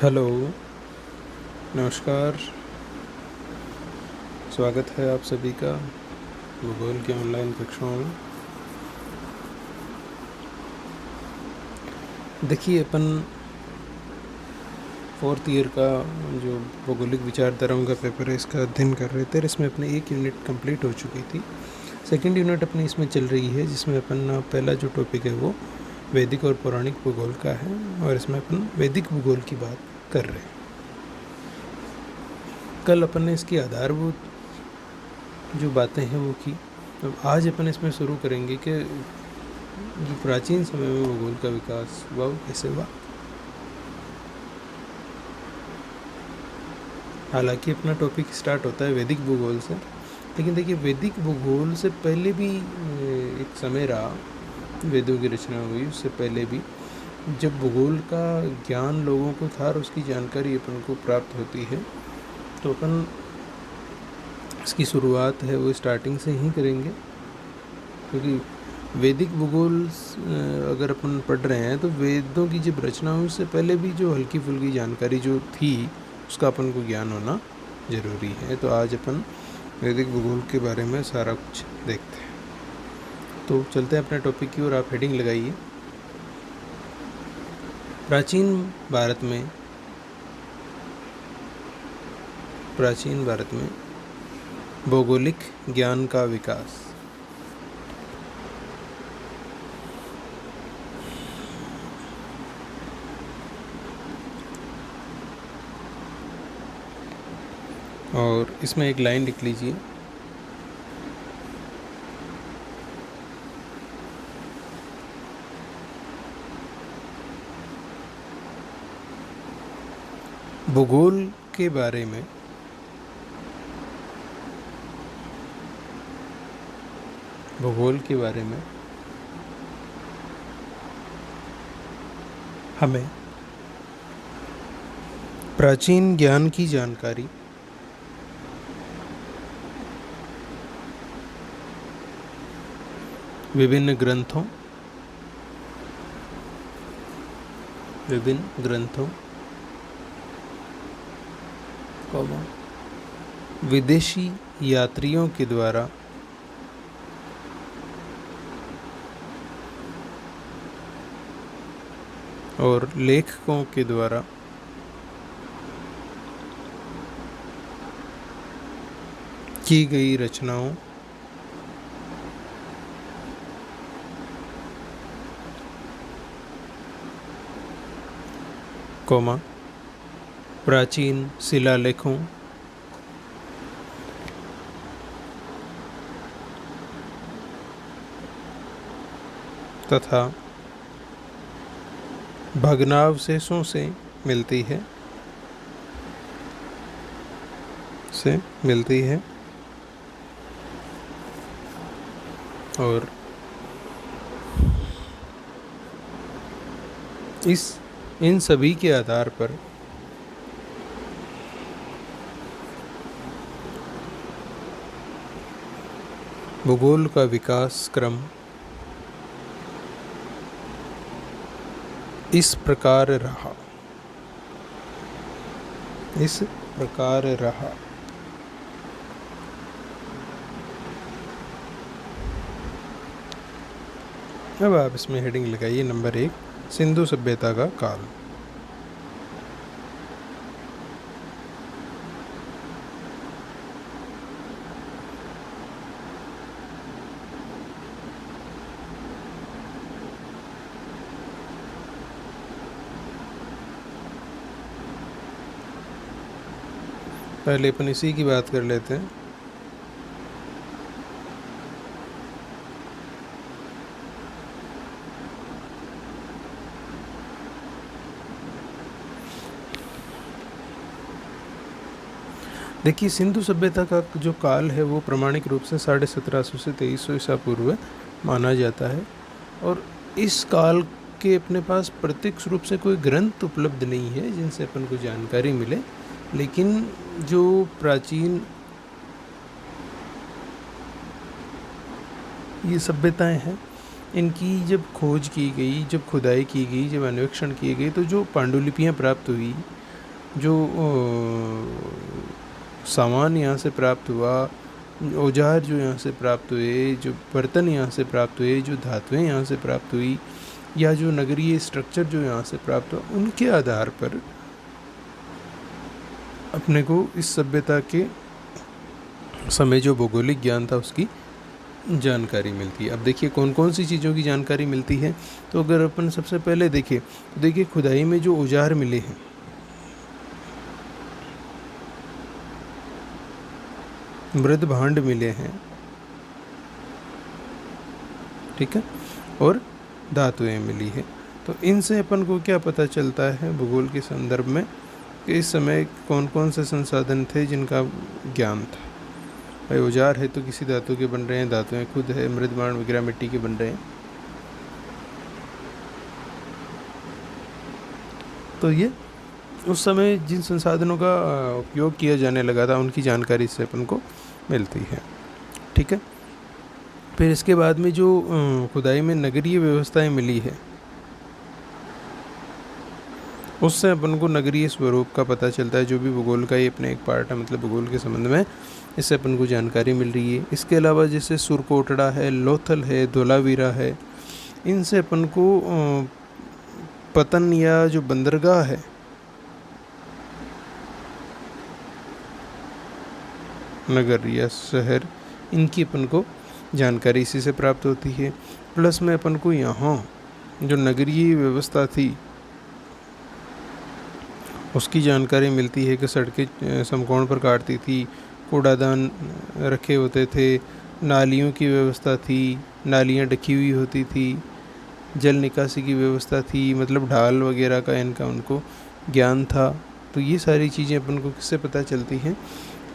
Hello, नमस्कार। स्वागत है आप सभी का भूगोल के ऑनलाइन कक्षाओं में। देखिए, अपन 4th ईयर का जो भौगोलिक विचारधाराओं का पेपर है, इसका अध्ययन कर रहे थे और इसमें अपने एक यूनिट कंप्लीट हो चुकी थी। सेकंड यूनिट अपनी इसमें चल रही है, जिसमें अपन पहला जो टॉपिक है वो वैदिक और पौराणिक भूगोल का है और इसमें अपन वैदिक भूगोल की बात कर रहे हैं। कल अपन ने इसकी आधारभूत जो बातें हैं वो की। अब आज अपन इसमें शुरू करेंगे कि जो प्राचीन समय में भूगोल का विकास हुआ वो कैसे हुआ। हालांकि अपना टॉपिक स्टार्ट होता है वैदिक भूगोल से, लेकिन देखिए वैदिक भूगोल से पहले भी एक समय रहा, वेदों की रचना हुई उससे पहले भी, जब भूगोल का ज्ञान लोगों को था और उसकी जानकारी अपन को प्राप्त होती है, तो अपन इसकी शुरुआत है वो स्टार्टिंग से ही करेंगे। क्योंकि वैदिक भूगोल अगर अपन पढ़ रहे हैं तो वेदों की जब रचना हुई उससे पहले भी जो हल्की फुल्की जानकारी जो थी उसका अपन को ज्ञान होना ज़रूरी है। तो आज अपन वैदिक भूगोल के बारे में सारा कुछ देखते हैं। तो चलते हैं अपने टॉपिक की ओर। आप हेडिंग लगाइए। प्राचीन भारत में भौगोलिक ज्ञान का विकास। और इसमें एक लाइन लिख लीजिए। भूगोल के बारे में हमें प्राचीन ज्ञान की जानकारी विभिन्न ग्रंथों विदेशी यात्रियों के द्वारा और लेखकों के द्वारा की गई रचनाओं प्राचीन शिलालेखों तथा भग्नावशेषों से मिलती है और इन सभी के आधार पर भूगोल का विकास क्रम इस प्रकार रहा। अब आप इसमें हेडिंग लगाइए नंबर 1, सिंधु सभ्यता का काल। पहले अपन इसी की बात कर लेते हैं। देखिए, सिंधु सभ्यता का जो काल है वो प्रमाणिक रूप से 1750 से 2300 ईसा पूर्व माना जाता है और इस काल के अपने पास प्रत्यक्ष रूप से कोई ग्रंथ उपलब्ध नहीं है जिनसे अपन को जानकारी मिले, लेकिन जो प्राचीन ये सभ्यताएं हैं इनकी जब खोज की गई, जब खुदाई की गई, जब अन्वेषण किए गए, तो जो पांडुलिपियाँ प्राप्त हुई जो सामान यहाँ से प्राप्त हुआ, औजार जो यहाँ से प्राप्त हुए, जो बर्तन यहाँ से प्राप्त हुए, जो धातुएं यहाँ से प्राप्त हुई, या जो नगरीय स्ट्रक्चर जो यहाँ से प्राप्त हुआ, उनके आधार पर अपने को इस सभ्यता के समय जो भौगोलिक ज्ञान था उसकी जानकारी मिलती है। अब देखिए कौन कौन सी चीज़ों की जानकारी मिलती है। तो अगर अपन सबसे पहले देखें तो देखिए खुदाई में जो औजार मिले हैं, मृद भांड मिले हैं, ठीक है, और धातुएं मिली है। तो इनसे अपन को क्या पता चलता है भूगोल के संदर्भ में कि इस समय कौन कौन से संसाधन थे जिनका ज्ञान था। भाई औजार है तो किसी धातु के बन रहे हैं, धातुएं खुद है, मृद भांड वगैरह मिट्टी के बन रहे हैं। तो ये उस समय जिन संसाधनों का उपयोग किया जाने लगा था उनकी जानकारी इससे अपन को मिलती है, ठीक है। फिर इसके बाद में जो खुदाई में नगरीय व्यवस्थाएं मिली है, उससे अपन को नगरीय स्वरूप का पता चलता है। जो भी भूगोल का ही अपने एक पार्ट है, मतलब भूगोल के संबंध में इससे अपन को जानकारी मिल रही है। इसके अलावा जैसे सुरकोटड़ा है, लोथल है, धोलावीरा है, इनसे अपन को पतन या जो बंदरगाह है, नगर या शहर, इनकी अपन को जानकारी इसी से प्राप्त होती है। प्लस में अपन को यहाँ जो नगरीय व्यवस्था थी उसकी जानकारी मिलती है कि सड़कें समकोण पर काटती थी, कूड़ादान रखे होते थे, नालियों की व्यवस्था थी, नालियाँ ढकी हुई होती थी, जल निकासी की व्यवस्था थी, मतलब ढाल वगैरह का इनका उनको ज्ञान था। तो ये सारी चीज़ें अपन को किससे पता चलती हैं,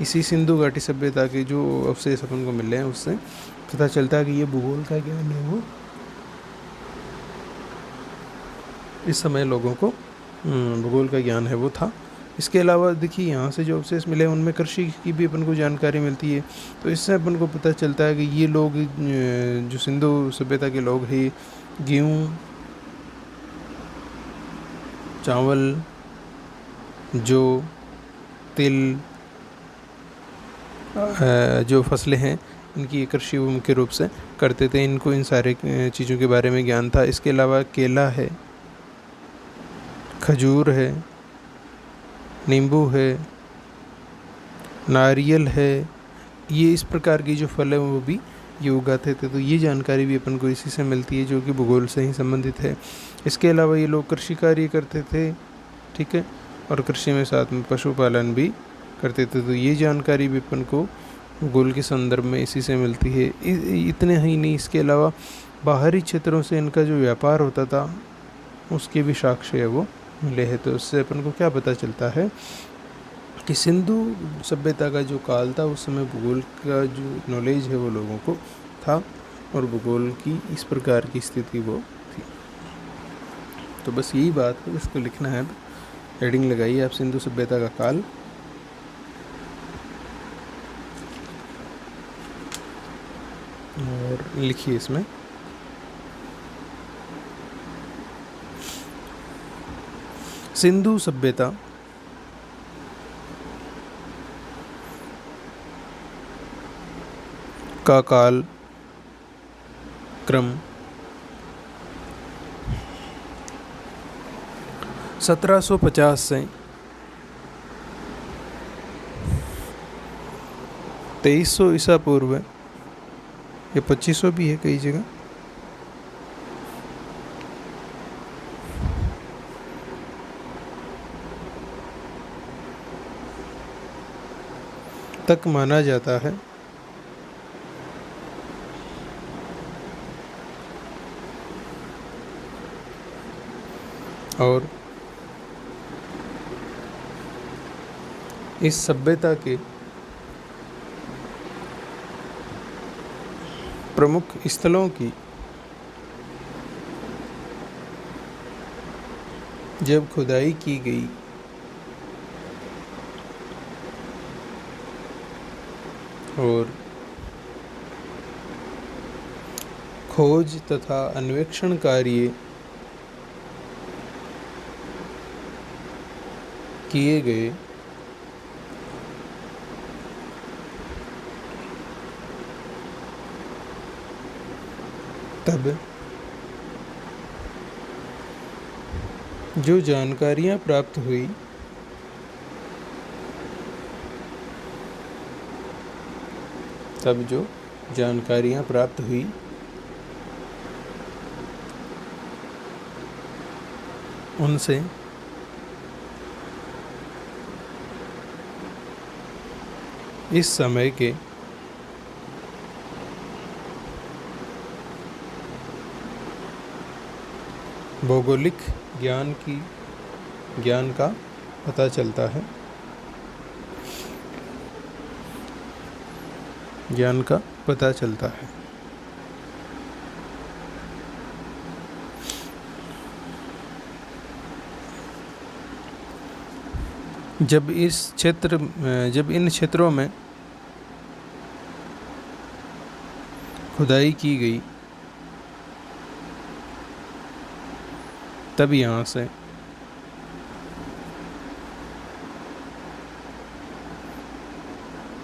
इसी सिंधु घाटी सभ्यता के जो अवशेष अपन को मिले हैं उससे पता चलता है कि ये भूगोल का ज्ञान है वो इस समय लोगों को भूगोल का ज्ञान है वो था। इसके अलावा देखिए यहाँ से जो अवशेष मिले हैं उनमें कृषि की भी अपन को जानकारी मिलती है। तो इससे अपन को पता चलता है कि ये लोग जो सिंधु सभ्यता के लोग हैं, गेहूँ, चावल, जो तिल, जो फसलें हैं इनकी कृषि वो मुख्य रूप से करते थे। इनको इन सारे चीज़ों के बारे में ज्ञान था। इसके अलावा केला है, खजूर है, नींबू है, नारियल है, ये इस प्रकार की जो फल है वो भी ये उगाते थे। तो ये जानकारी भी अपन को इसी से मिलती है जो कि भूगोल से ही संबंधित है। इसके अलावा ये लोग कृषि कार्य करते थे, ठीक है, और कृषि में साथ में पशुपालन भी करते थे। तो ये जानकारी भी अपन को भूगोल के संदर्भ में इसी से मिलती है। इतने ही नहीं, इसके अलावा बाहरी क्षेत्रों से इनका जो व्यापार होता था उसके भी साक्ष्य है वो मिले हैं। तो उससे अपन को क्या पता चलता है कि सिंधु सभ्यता का जो काल था उस समय भूगोल का जो नॉलेज है वो लोगों को था और भूगोल की इस प्रकार की स्थिति वो थी। तो बस यही बात है, इसको लिखना है। हेडिंग लगाइए आप, सिंधु सभ्यता का काल। और लिखिए इसमें सिंधु सभ्यता का काल क्रम 1750 से 2300 ईसा पूर्व, या 2500 भी है कई जगह, तक माना जाता है। और इस सभ्यता के प्रमुख स्थलों की जब खुदाई की गई और खोज तथा अन्वेषण कार्य किए गए तब जो जानकारियाँ प्राप्त हुई उनसे इस समय के भौगोलिक ज्ञान का पता चलता है। जब इन क्षेत्रों में खुदाई की गई तब यहाँ से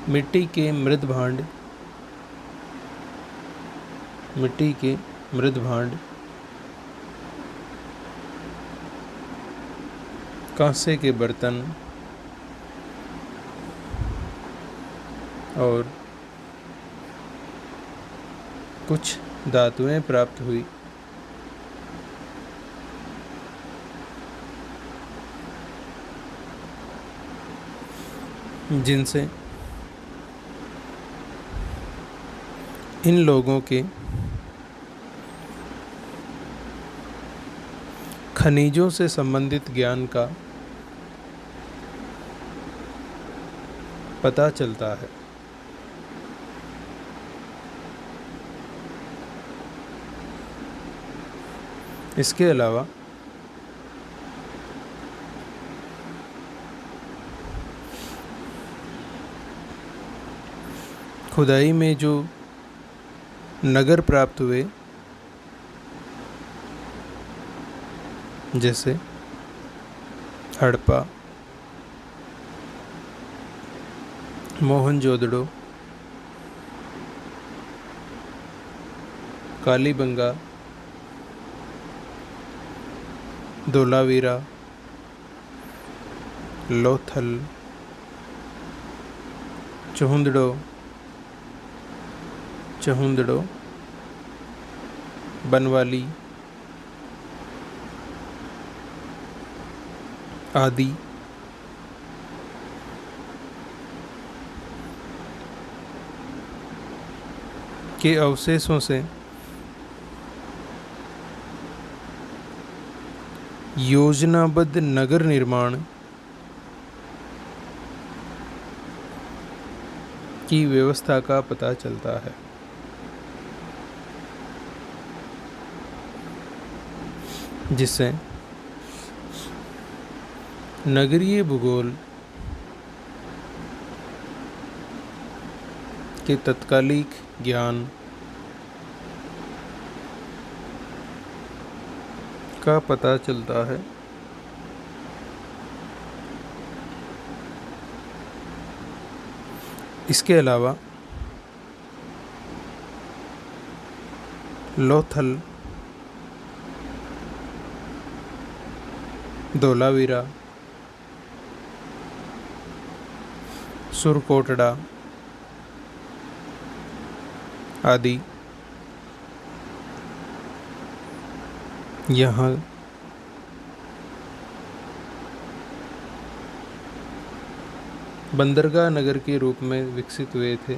मिट्टी के मृद भांड कांसे के बर्तन और कुछ धातुएं प्राप्त हुई, जिनसे इन लोगों के खनिजों से संबंधित ज्ञान का पता चलता है। इसके अलावा खुदाई में जो नगर प्राप्त हुए, जैसे हड़प्पा, मोहनजोदड़ो, कालीबंगा, धोलावीरा, लोथल, चहुंदड़ो, बनवाली आदि के अवशेषों से योजनाबद्ध नगर निर्माण की व्यवस्था का पता चलता है। जिससे नगरीय भूगोल के तत्कालिक ज्ञान का पता चलता है। इसके अलावा लोथल, धोलावीरा, सुरकोटड़ा आदि यहाँ बंदरगाह नगर के रूप में विकसित हुए थे।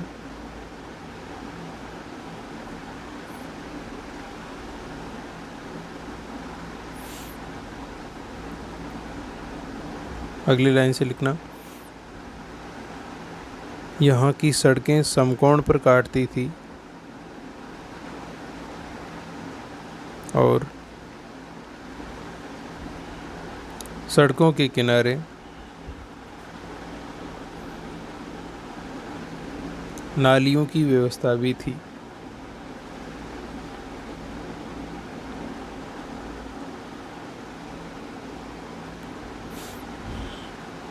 अगली लाइन से लिखना, यहाँ की सड़कें समकोण पर काटती थी और सड़कों के किनारे नालियों की व्यवस्था भी थी।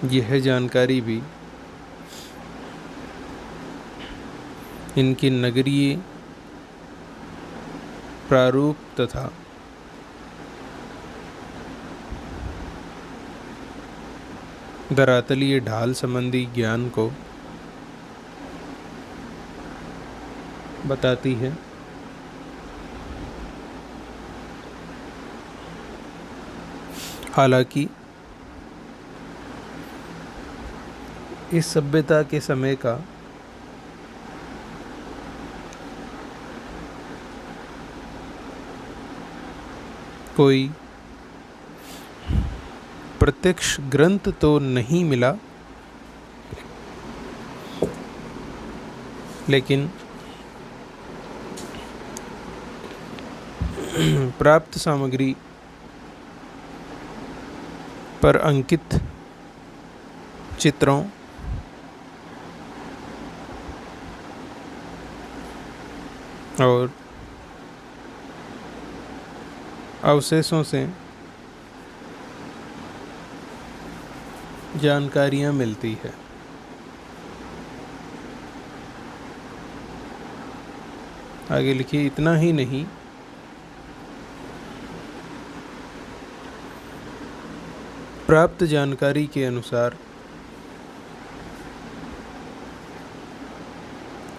यह जानकारी भी इनके नगरीय प्रारूप तथा धरातलीय ढाल संबंधी ज्ञान को बताती है। हालांकि इस सभ्यता के समय का कोई प्रत्यक्ष ग्रंथ तो नहीं मिला, लेकिन प्राप्त सामग्री पर अंकित चित्रों और अवशेषों से जानकारियाँ मिलती है। आगे लिखिए, इतना ही नहीं, प्राप्त जानकारी के अनुसार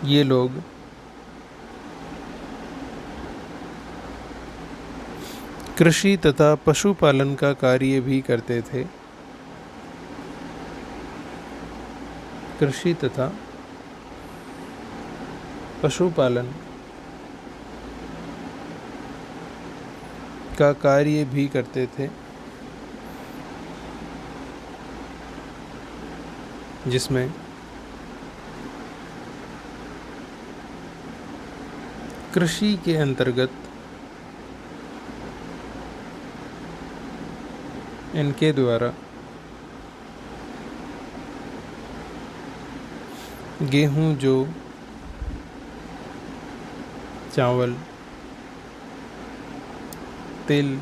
ये लोग कृषि तथा पशुपालन का कार्य भी करते थे। कृषि तथा पशुपालन का कार्य भी करते थे, जिसमें कृषि के अंतर्गत इनके द्वारा गेहूं, जौ, चावल, तिल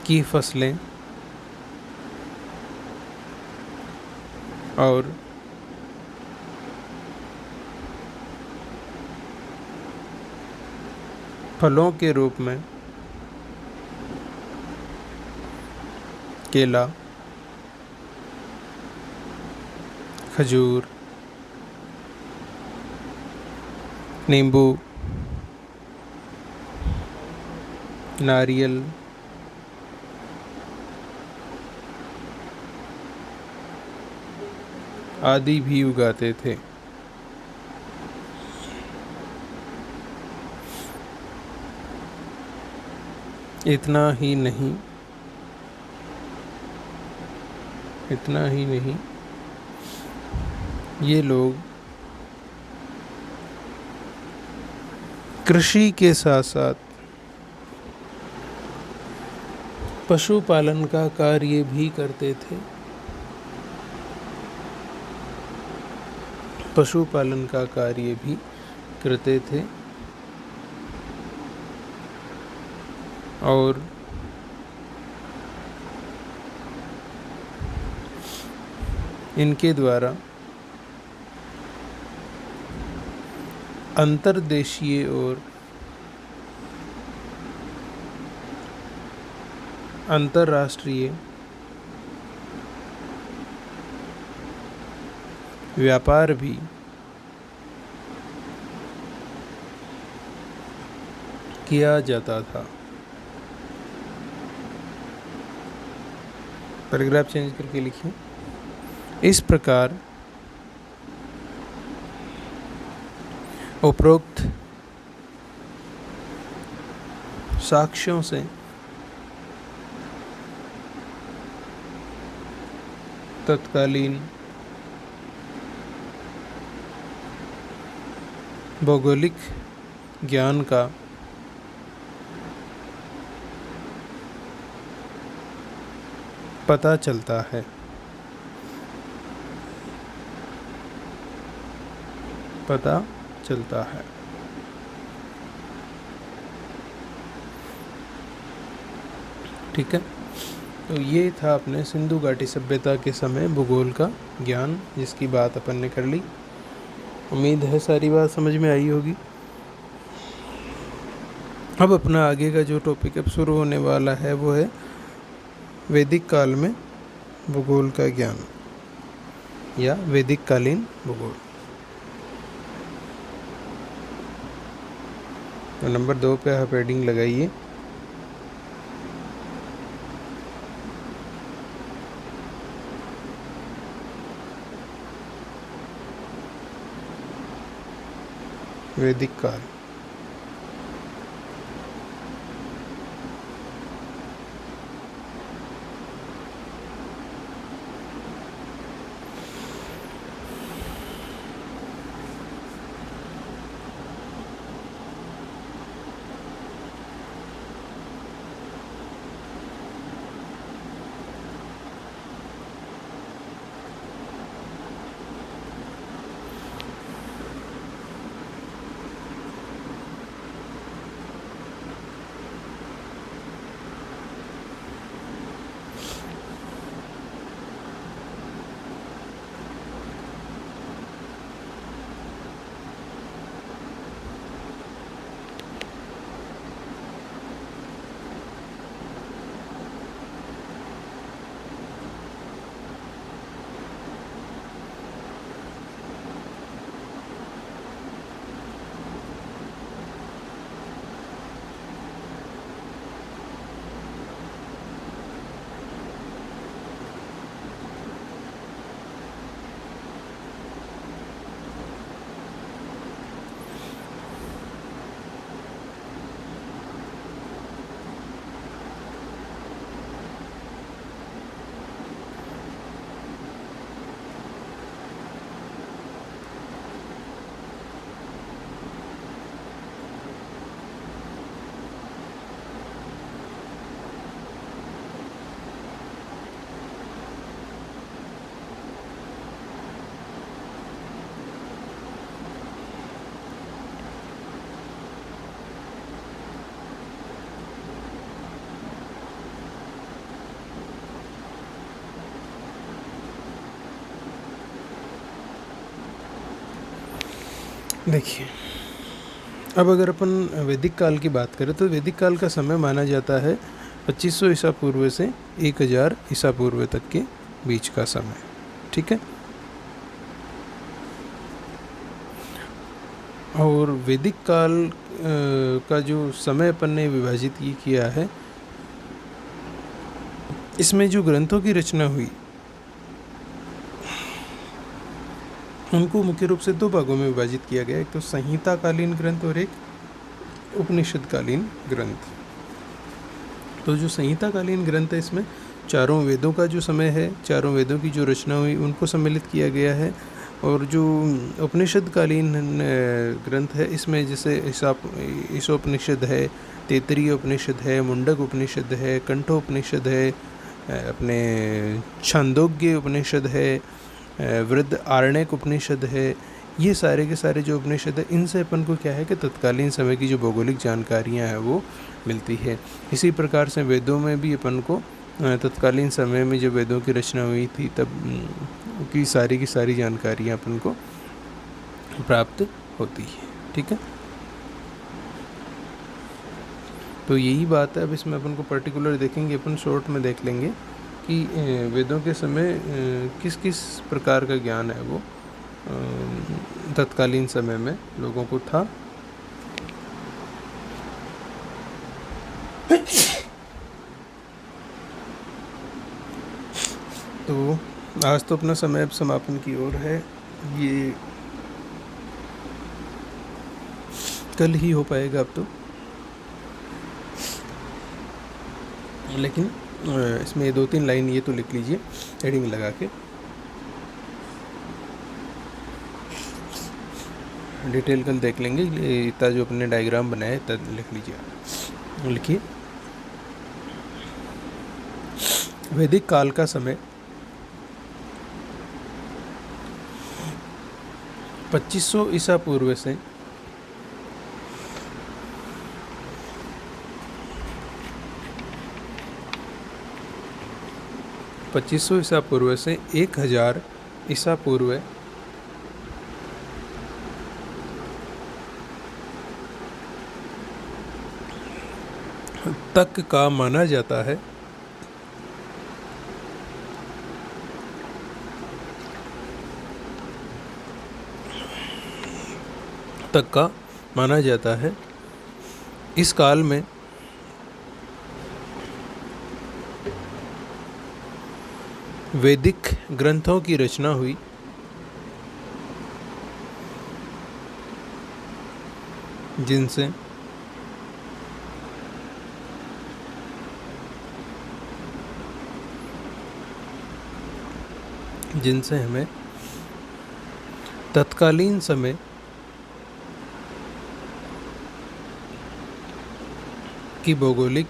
की फसलें और फलों के रूप में केला, खजूर, नींबू, नारियल, आदि भी उगाते थे। इतना ही नहीं, ये लोग कृषि के साथ साथ पशुपालन का कार्य भी करते थे। पशुपालन का कार्य भी करते थे और इनके द्वारा अंतर्देशीय और अंतर्राष्ट्रीय व्यापार भी किया जाता था। पैराग्राफ चेंज करके लिखिए। इस प्रकार उपरोक्त साक्ष्यों से तत्कालीन भौगोलिक ज्ञान का पता चलता है। ठीक है। तो ये था अपने सिंधु घाटी सभ्यता के समय भूगोल का ज्ञान, जिसकी बात अपन ने कर ली। उम्मीद है सारी बात समझ में आई होगी। अब अपना आगे का जो टॉपिक अब शुरू होने वाला है वो है वैदिक काल में भूगोल का ज्ञान या वैदिक कालीन भूगोल। तो नंबर 2 पे आप हेडिंग लगाइए वैदिक काल। देखिए, अब अगर अपन वैदिक काल की बात करें तो वैदिक काल का समय माना जाता है 2500 ईसा पूर्व से 1000 ईसा पूर्व तक के बीच का समय। ठीक है। और वैदिक काल का जो समय अपन ने विभाजित किया है, इसमें जो ग्रंथों की रचना हुई उनको मुख्य रूप से 2 भागों में विभाजित किया गया। एक तो संहिता कालीन ग्रंथ और एक उपनिषद कालीन ग्रंथ। तो जो संहिता कालीन ग्रंथ है, इसमें चारों वेदों का जो समय है, चारों वेदों की जो रचना हुई उनको सम्मिलित किया गया है। और जो उपनिषद कालीन ग्रंथ है, इसमें जैसे ईशोपनिषद है, तैत्तिरीय उपनिषद है, मुंडक उपनिषद है, कंठोपनिषद है, अपने छांदोग्य उपनिषद है, वृद्ध आरण्यक उपनिषद है। ये सारे के सारे जो उपनिषद है, इनसे अपन को क्या है कि तत्कालीन समय की जो भौगोलिक जानकारियाँ हैं वो मिलती है। इसी प्रकार से वेदों में भी अपन को तत्कालीन समय में जब वेदों की रचना हुई थी तब की सारी जानकारियाँ अपन को प्राप्त होती है। ठीक है। तो यही बात है। अब इसमें अपन को पर्टिकुलर देखेंगे, अपन शॉर्ट में देख लेंगे कि वेदों के समय किस किस प्रकार का ज्ञान है वो तत्कालीन समय में लोगों को था। तो आज तो अपना समय अब समापन की ओर है। ये कल ही हो पाएगा अब तो, लेकिन इसमें 2-3 लाइन ये तो लिख लीजिए हेडिंग लगा के। डिटेल कल देख लेंगे। इतना जो अपने डायग्राम बनाया है तब लिख लीजिए। लिखिए, वैदिक काल का समय 2500 ईसा पूर्व से 2500 ईसा पूर्व से 1000 ईसा पूर्व तक का माना जाता है। इस काल में वैदिक ग्रंथों की रचना हुई, जिनसे हमें तत्कालीन समय की भौगोलिक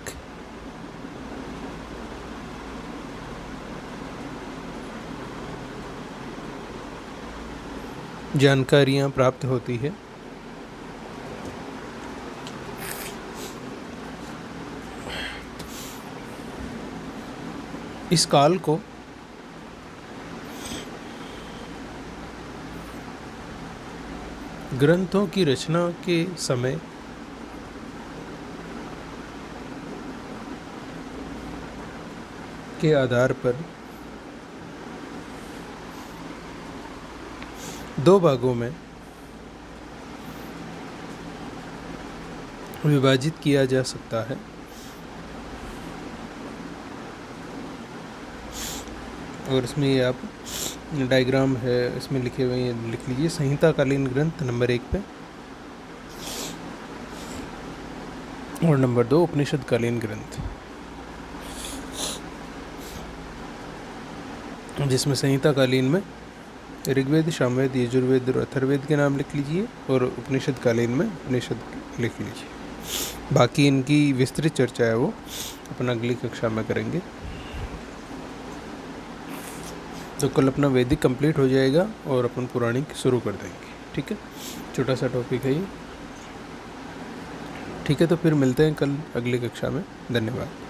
जानकारियां प्राप्त होती है। इस काल को ग्रंथों की रचना के समय के आधार पर 2 भागों में विभाजित किया जा सकता है। और इसमें ये आप डायग्राम है इसमें लिखे हुए हैं, लिख लीजिए। संहिता कालीन ग्रंथ नंबर 1 पे, और नंबर 2 उपनिषद कालीन ग्रंथ, जिसमें संहिता कालीन में ऋग्वेद, सामवेद, यजुर्वेद और अथर्ववेद के नाम लिख लीजिए, और उपनिषद कालीन में उपनिषद लिख लीजिए। बाकी इनकी विस्तृत चर्चा है वो अपन अगली कक्षा में करेंगे। तो कल अपना वैदिक कंप्लीट हो जाएगा और अपन पौराणिक शुरू कर देंगे। ठीक है, छोटा सा टॉपिक है ये। ठीक है, तो फिर मिलते हैं कल अगली कक्षा में। धन्यवाद।